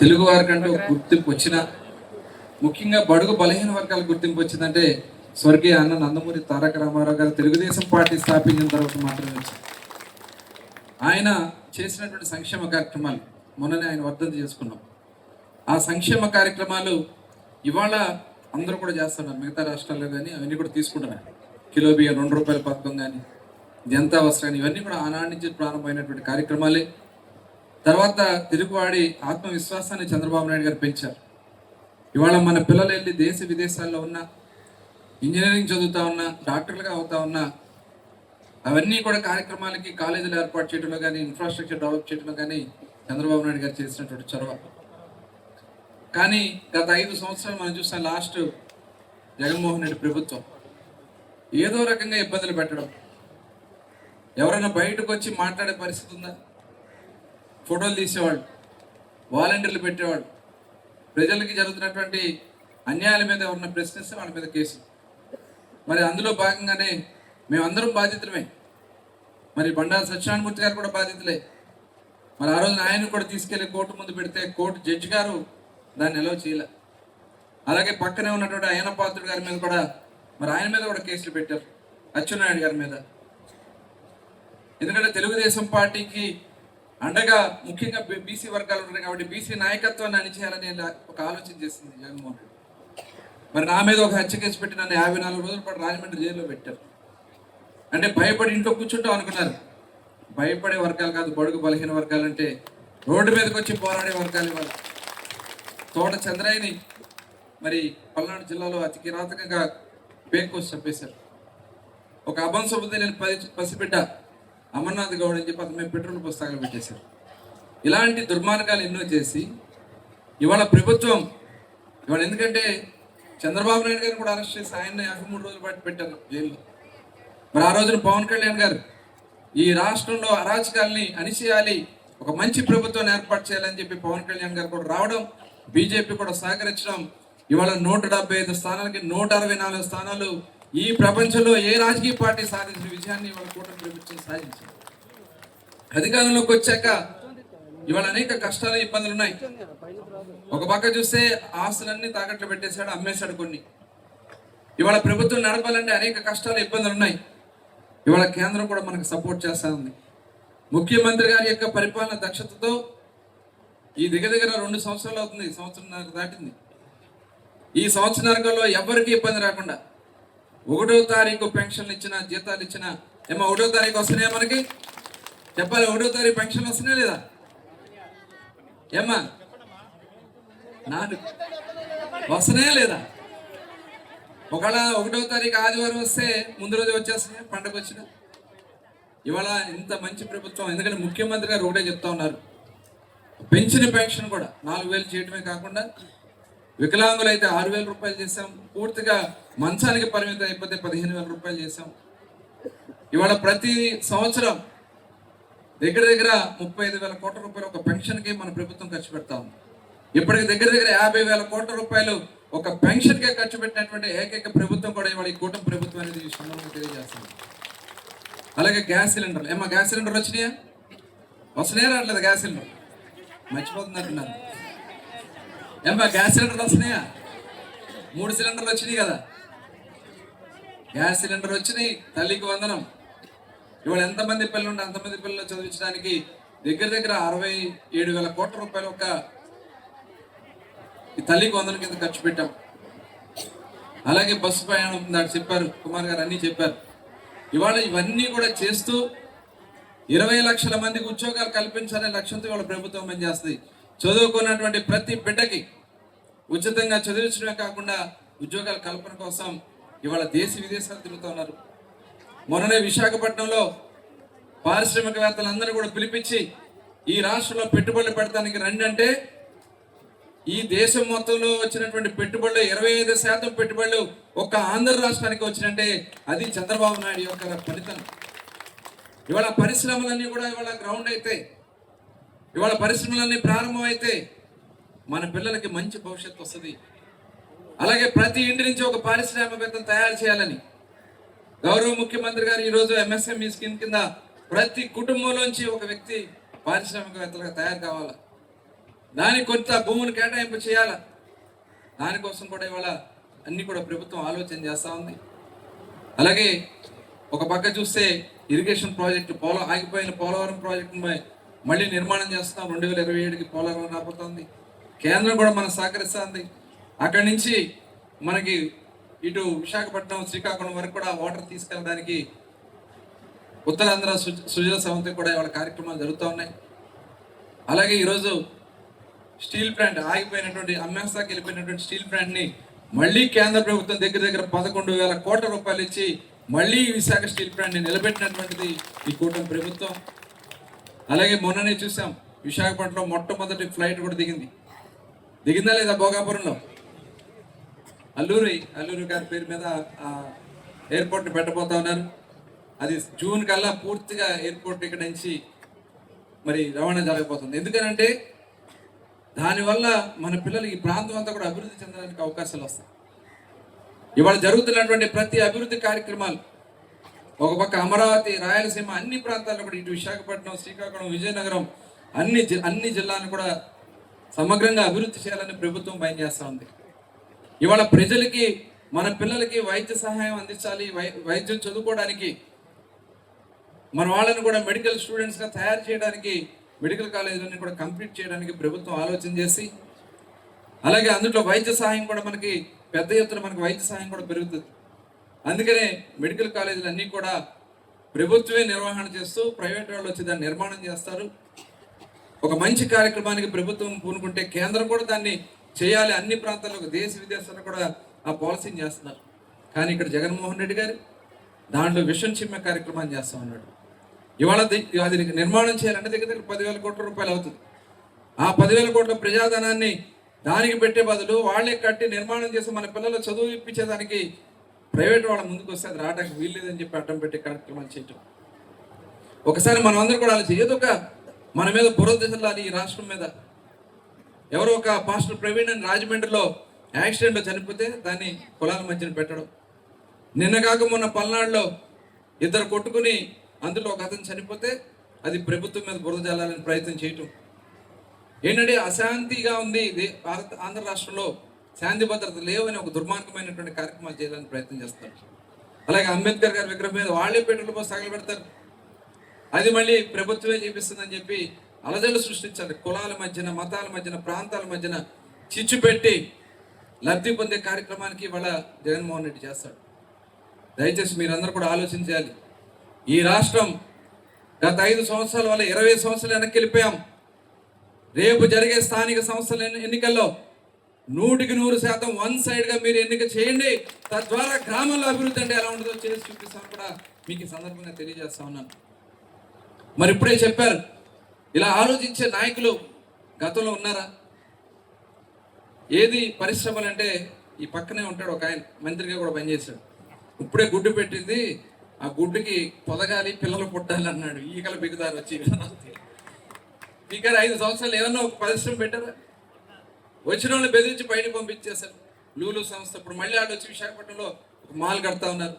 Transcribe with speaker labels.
Speaker 1: తెలుగు వారికంటూ గుర్తింపు వచ్చిన, ముఖ్యంగా బడుగు బలహీన వర్గాలకు గుర్తింపు వచ్చిందంటే స్వర్గీయ అన్న నందమూరి తారక రామారావు గారు తెలుగుదేశం పార్టీ స్థాపించిన తర్వాత మాత్రమే వచ్చింది. ఆయన చేసినటువంటి సంక్షేమ కార్యక్రమాలు మొన్ననే ఆయన వర్ధంతి చేసుకున్నాం. ఆ సంక్షేమ కార్యక్రమాలు ఇవాళ అందరూ కూడా చేస్తున్నారు. మిగతా రాష్ట్రాల్లో కానీ అవన్నీ కూడా తీసుకుంటున్నారు. కిలో బియ్యం 2 రూపాయల పథకం కానీ, జనతా వస్త్రాన్ని, ఇవన్నీ కూడా ఆనాటి నుంచి ప్రారంభమైనటువంటి కార్యక్రమాలే. తర్వాత తెలుగువాడి ఆత్మవిశ్వాసాన్ని చంద్రబాబు నాయుడు గారు పెంచారు. ఇవాళ మన పిల్లలు వెళ్ళి దేశ విదేశాల్లో ఉన్న, ఇంజనీరింగ్ చదువుతా ఉన్నా, డాక్టర్లుగా అవుతా ఉన్నా, అవన్నీ కూడా కార్యక్రమాలకి కాలేజీలు ఏర్పాటు చేయడంలో కానీ, ఇన్ఫ్రాస్ట్రక్చర్ డెవలప్ చేయడంలో కానీ చంద్రబాబు నాయుడు గారు చేసినటువంటి చొరవ. కానీ గత 5 సంవత్సరాలు మనం చూసిన లాస్ట్ జగన్మోహన్ రెడ్డి ప్రభుత్వం ఏదో రకంగా ఇబ్బందులు పెట్టడం, ఎవరైనా బయటకు వచ్చి మాట్లాడే పరిస్థితి ఉందా? ఫోటోలు తీసేవాళ్ళు, వాలంటీర్లు పెట్టేవాళ్ళు, ప్రజలకి జరుగుతున్నటువంటి అన్యాయాల మీద ఎవరన్నా ప్రశ్నిస్తే వాళ్ళ మీద కేసు. మరి అందులో భాగంగానే మేమందరం బాధితులమే. మరి బండారు సత్యనారాయణమూర్తి గారు కూడా బాధితులే. మరి ఆ రోజున ఆయన కూడా తీసుకెళ్లి కోర్టు ముందు పెడితే కోర్టు జడ్జి గారు దాన్ని ఎలవ్ చేయలే. అలాగే పక్కనే ఉన్నటువంటి అయ్యనపాత్రుడు గారి మీద కూడా, మరి ఆయన మీద కూడా కేసులు పెట్టారు, అచ్చెన్నాయుడు గారి మీద. ఎందుకంటే తెలుగుదేశం పార్టీకి అండగా ముఖ్యంగా బీసీ వర్గాలు ఉన్నాయి కాబట్టి బీసీ నాయకత్వాన్ని అణిచేయాలని ఒక ఆలోచన చేసింది జగన్మోహన్ రెడ్డి. మరి నా మీద ఒక హత్య కేసు పెట్టి నన్ను 54 రోజుల పాటు రాజమండ్రి జైల్లో పెట్టారు. అంటే భయపడి ఇంట్లో కూర్చుంటాం అనుకున్నారు. భయపడే వర్గాలు కాదు బడుగు బలహీన వర్గాలు అంటే, రోడ్డు మీదకి వచ్చి పోరాడే వర్గాలు. ఇవాళ తోట చంద్రయ్యని మరి పల్నాడు జిల్లాలో అతి కిరాతకంగా పేరుకోసి చంపేశారు. ఒక అభంశుభుద్ధి నేను పసిబిడ్డ అమర్నాథ్ గౌడ్ అని చెప్పి అతను పెట్రోల్ పుస్తకాలు పెట్టేశారు. ఇలాంటి దుర్మార్గాలు ఎన్నో చేసి ఇవాళ ప్రభుత్వం ఇవాళ, ఎందుకంటే చంద్రబాబు నాయుడు గారిని కూడా అరెస్ట్ చేసి ఆయన 53 రోజుల పాటు పెట్టారు జైల్లో. మరి ఆ రోజున పవన్ కళ్యాణ్ గారు ఈ రాష్ట్రంలో అరాచకాల్ని అణిచేయాలి, ఒక మంచి ప్రభుత్వాన్ని ఏర్పాటు చేయాలని చెప్పి పవన్ కళ్యాణ్ గారు కూడా రావడం, బీజేపీ కూడా సహకరించడం, ఇవాళ 175 స్థానాలకి 164 స్థానాలు ఈ ప్రపంచంలో ఏ రాజకీయ పార్టీ సాధించిన విజయాన్ని ఇవాళ కూటమి ప్రభుత్వం సాధించింది. అధికారంలోకి వచ్చాక ఇవాళ అనేక కష్టాలు ఇబ్బందులు ఉన్నాయి. ఒక పక్క చూస్తే ఆస్తులన్నీ తాకట్లు పెట్టేశాడు, అమ్మేశాడు కొన్ని. ఇవాళ ప్రభుత్వం నడపాలంటే అనేక కష్టాలు ఇబ్బందులు ఉన్నాయి. ఇవాళ కేంద్రం కూడా మనకు సపోర్ట్ చేస్తా ఉంది. ముఖ్యమంత్రి గారి యొక్క పరిపాలన దక్షతతో ఈ దగ్గర 2 సంవత్సరాలు అవుతుంది, సంవత్సరంన్నర దాటింది. ఈ సంవత్సరాలలో ఎవరికి ఇబ్బంది రాకుండా 1వ తారీఖు పెన్షన్లు ఇచ్చిన, జీతాలు ఇచ్చిన, ఏమో 1వ తారీఖు వస్తున్నాయా మనకి? చెప్పాలి, 1వ తారీఖు పెన్షన్లు వస్తున్నాయా లేదా? ఏమ్మా వస్తున్నాయా లేదా? ఒకవేళ 1వ తారీఖు ఆదివారం వస్తే ముందు రోజు వచ్చేస్తున్నాయి, పండగ వచ్చిన. ఇవాళ ఇంత మంచి ప్రభుత్వం, ఎందుకంటే ముఖ్యమంత్రి గారు ఒకటే చెప్తా ఉన్నారు, పెంచిన పెన్షన్ కూడా 4000 చేయడమే కాకుండా వికలాంగులు అయితే 6000 రూపాయలు చేసాం, పూర్తిగా మంచానికి పరిమితం అయిపోతే 15000 రూపాయలు చేసాం. ఇవాళ ప్రతి సంవత్సరం దగ్గర 35,000 కోట్ల రూపాయలు ఒక పెన్షన్కి మన ప్రభుత్వం ఖర్చు పెడతా ఉంది. ఇప్పటికి దగ్గర 50,000 కోట్ల రూపాయలు ఒక పెన్షన్కే ఖర్చు పెట్టినటువంటి ఏకైక ప్రభుత్వం కూడా ఇవాళ ఈ కూటమి ప్రభుత్వం అనేది ఈ సందర్భంగా తెలియజేస్తుంది. అలాగే గ్యాస్ సిలిండర్లు, ఏమో గ్యాస్ సిలిండర్ వచ్చినాయా? వస్తున్నాయా రావట్లేదు? గ్యాస్ సిలిండర్ మర్చిపోతున్నట్టున్నారు. ఏమ్మా గ్యాస్ సిలిండర్లు వస్తున్నాయా? 3 సిలిండర్లు వచ్చినాయి కదా. గ్యాస్ సిలిండర్ వచ్చినాయి, తల్లికి వందనం. ఇవాళ ఎంతమంది పిల్లలు ఉంటే అంతమంది పిల్లలు చదివించడానికి దగ్గర 67,000 కోట్ల రూపాయలు ఒక ఈ తల్లికి వందనం కింద ఖర్చు పెట్టాం. అలాగే బస్సు ప్రయాణం దాకా చెప్పారు, కుమార్ గారు అన్నీ చెప్పారు. ఇవాళ ఇవన్నీ కూడా చేస్తూ 20 లక్షల మందికి ఉద్యోగాలు కల్పించాలనే లక్ష్యంతో ఇవాళ ప్రభుత్వం పనిచేస్తుంది. చదువుకున్నటువంటి ప్రతి బిడ్డకి ఉచితంగా చదివించడమే కాకుండా ఉద్యోగాల కల్పన కోసం ఇవాళ దేశ విదేశాలు తిరుగుతూ ఉన్నారు. మొన్ననే విశాఖపట్నంలో పారిశ్రామికవేత్తలందరూ కూడా పిలిపించి ఈ రాష్ట్రంలో పెట్టుబడులు పెడతానికి రండి అంటే, ఈ దేశం మొత్తంలో వచ్చినటువంటి పెట్టుబడులు 25% పెట్టుబడులు ఒక్క ఆంధ్ర రాష్ట్రానికి వచ్చినంటే అది చంద్రబాబు నాయుడు యొక్క ఫలితం. ఇవాళ పరిశ్రమలన్నీ కూడా ఇవాళ గ్రౌండ్ అయితే, ఇవాళ పరిశ్రమలన్నీ ప్రారంభం అయితే మన పిల్లలకి మంచి భవిష్యత్తు వస్తుంది. అలాగే ప్రతి ఇంటి నుంచి ఒక పారిశ్రామికవేత్తను తయారు చేయాలని గౌరవ ముఖ్యమంత్రి గారు ఈరోజు MSME స్కీమ్ కింద ప్రతి కుటుంబంలోంచి ఒక వ్యక్తి పారిశ్రామికవేత్తలుగా తయారు కావాలా. దానికి కొంత భూములు కేటాయింపు చేయాలా, దానికోసం కూడా ఇవాళ అన్ని కూడా ప్రభుత్వం ఆలోచన చేస్తూ ఉంది. అలాగే ఒక పక్క చూస్తే ఇరిగేషన్ ప్రాజెక్టు ఆగిపోయిన పోలవరం ప్రాజెక్టు మళ్ళీ నిర్మాణం చేస్తున్నాం. 2027కి పోలవరం రాబోతోంది. కేంద్రం కూడా మనం సహకరిస్తుంది. అక్కడి నుంచి మనకి ఇటు విశాఖపట్నం శ్రీకాకుళం వరకు కూడా వాటర్ తీసుకెళ్ళడానికి ఉత్తరాంధ్ర సుజల సవంతి కూడా ఇవాళ కార్యక్రమాలు జరుగుతూ ఉన్నాయి. అలాగే ఈరోజు స్టీల్ ప్లాంట్ ఆగిపోయినటువంటి అమ్మేస్తాకి వెళ్ళిపోయినటువంటి స్టీల్ ప్లాంట్ని మళ్ళీ కేంద్ర ప్రభుత్వం దగ్గర 11,000 కోట్ల రూపాయలు ఇచ్చి మళ్ళీ విశాఖ స్టీల్ ప్లాంట్ని నిలబెట్టినటువంటిది ఈ కూటమి ప్రభుత్వం. అలాగే మొన్ననే చూసాం, విశాఖపట్నంలో మొట్టమొదటి ఫ్లైట్ కూడా దిగిందా లేదా భోగాపురంలో అల్లూరి గారి పేరు మీద ఎయిర్పోర్ట్ పెట్టబోతా ఉన్నారు. అది జూన్ కల్లా పూర్తిగా ఎయిర్పోర్ట్ ఇక్కడ నుంచి మరి రవాణా జరగబోతుంది. ఎందుకనంటే దానివల్ల మన పిల్లలు ఈ ప్రాంతం అంతా కూడా అభివృద్ధి చెందడానికి అవకాశాలు వస్తాయి. ఇవాళ జరుగుతున్నటువంటి ప్రతి అభివృద్ధి కార్యక్రమాలు ఒక పక్క అమరావతి, రాయలసీమ అన్ని ప్రాంతాల్లో కూడా, ఇటు విశాఖపట్నం, శ్రీకాకుళం, విజయనగరం అన్ని జిల్లాలను కూడా సమగ్రంగా అభివృద్ధి చేయాలని ప్రభుత్వం పనిచేస్తూ ఉంది. ఇవాళ ప్రజలకి, మన పిల్లలకి వైద్య సహాయం అందించాలి, వైద్యం చదువుకోవడానికి మన వాళ్ళని కూడా మెడికల్ స్టూడెంట్స్గా తయారు చేయడానికి మెడికల్ కాలేజీలన్నీ కూడా కంప్లీట్ చేయడానికి ప్రభుత్వం ఆలోచన చేసి, అలాగే అందులో వైద్య సహాయం కూడా మనకి పెద్ద ఎత్తున వైద్య సహాయం కూడా పెరుగుతుంది. అందుకనే మెడికల్ కాలేజీలు అన్నీ కూడా ప్రభుత్వమే నిర్వహణ చేస్తూ ప్రైవేట్ వాళ్ళు వచ్చి దాన్ని నిర్మాణం చేస్తారు. ఒక మంచి కార్యక్రమానికి ప్రభుత్వం పూనుకుంటే కేంద్రం కూడా దాన్ని చేయాలి. అన్ని ప్రాంతాల్లో, దేశ విదేశాల్లో కూడా ఆ పాలసీని చేస్తున్నారు. కానీ ఇక్కడ జగన్మోహన్ రెడ్డి గారు దాంట్లో విషం చిమ్మే కార్యక్రమాన్ని చేస్తూ ఉన్నాడు. ఇవాళ అది నిర్మాణం చేయాలంటే దగ్గర 10,000 కోట్ల రూపాయలు అవుతుంది. ఆ 10,000 కోట్ల ప్రజాధనాన్ని దానికి పెట్టే బదులు వాళ్ళే కట్టి నిర్మాణం చేసి మన పిల్లలు చదువు ఇప్పించేదానికి ప్రైవేట్ వాళ్ళ ముందుకు వస్తే అది రావడానికి వీల్లేదని చెప్పి అడ్డం పెట్టే కార్యక్రమాలు చేయటం. ఒకసారి మనం అందరూ కూడా ఆలోచించి, ఏదో ఒక మన మీద బురద చల్లాలి ఈ రాష్ట్రం మీద. ఎవరో ఒక పాస్టర్ ప్రవీణ్ అని రాజమండ్రిలో యాక్సిడెంట్లో చనిపోతే దాన్ని కులాల మధ్యన పెట్టడం, నిన్న కాక మొన్న పల్నాడులో 2 కొట్టుకుని అందులో ఒక అతను చనిపోతే అది ప్రభుత్వం మీద బురద జల్లాలని ప్రయత్నం చేయటం. ఏంటంటే అశాంతిగా ఉంది ఆంధ్ర రాష్ట్రంలో, శాంతి భద్రత లేవని ఒక దుర్మార్గమైనటువంటి కార్యక్రమాలు చేయాలని ప్రయత్నం చేస్తారు. అలాగే అంబేద్కర్ గారి విగ్రహం మీద వాళ్ళే పెట్రోల్ పోసి తగలబెడతారు. అది మళ్ళీ ప్రభుత్వమే చేపిస్తుందని చెప్పి అలజడులు సృష్టించాలి. కులాల మధ్యన, మతాల మధ్యన, ప్రాంతాల మధ్యన చిచ్చు పెట్టి లబ్ధి పొందే కార్యక్రమానికి ఇవాళ జగన్మోహన్ రెడ్డి చేస్తాడు. దయచేసి మీరందరూ కూడా ఆలోచించాలి. ఈ రాష్ట్రం గత 5 సంవత్సరాల వల్ల 20 సంవత్సరాలు వెనక్కి వెళ్ళిపోయాం. రేపు జరిగే స్థానిక సంస్థల ఎన్నికల్లో 100% వన్ సైడ్గా మీరు ఎన్నిక చేయండి. తద్వారా గ్రామంలో అభివృద్ధి అంటే ఎలా ఉంటుందో చేసి చూపిస్తాను కూడా మీకు ఈ సందర్భంగా తెలియజేస్తా ఉన్నాను. మరి ఇప్పుడే చెప్పారు, ఇలా ఆలోచించే నాయకులు గతంలో ఉన్నారా? ఏది పరిశ్రమలు అంటే ఈ పక్కనే ఉంటాడు ఒక ఆయన, మంత్రిగా కూడా పనిచేశాడు. ఇప్పుడే గుడ్డు పెట్టింది, ఆ గుడ్డుకి పొదగాలి, పిల్లలు పుట్టాలి అన్నాడు. ఈకలు బిగుదారు వచ్చి స్పీకర్ 5 సంవత్సరాలు ఏమన్నా ఒక పరిశ్రమ పెట్టారా? వచ్చిన వాళ్ళు బెదిరించి బయటకు పంపించేశారు. లూలు సంస్థ ఇప్పుడు మళ్ళీ ఆడ వచ్చి విశాఖపట్నంలో ఒక మాల్ కడతా ఉన్నారు.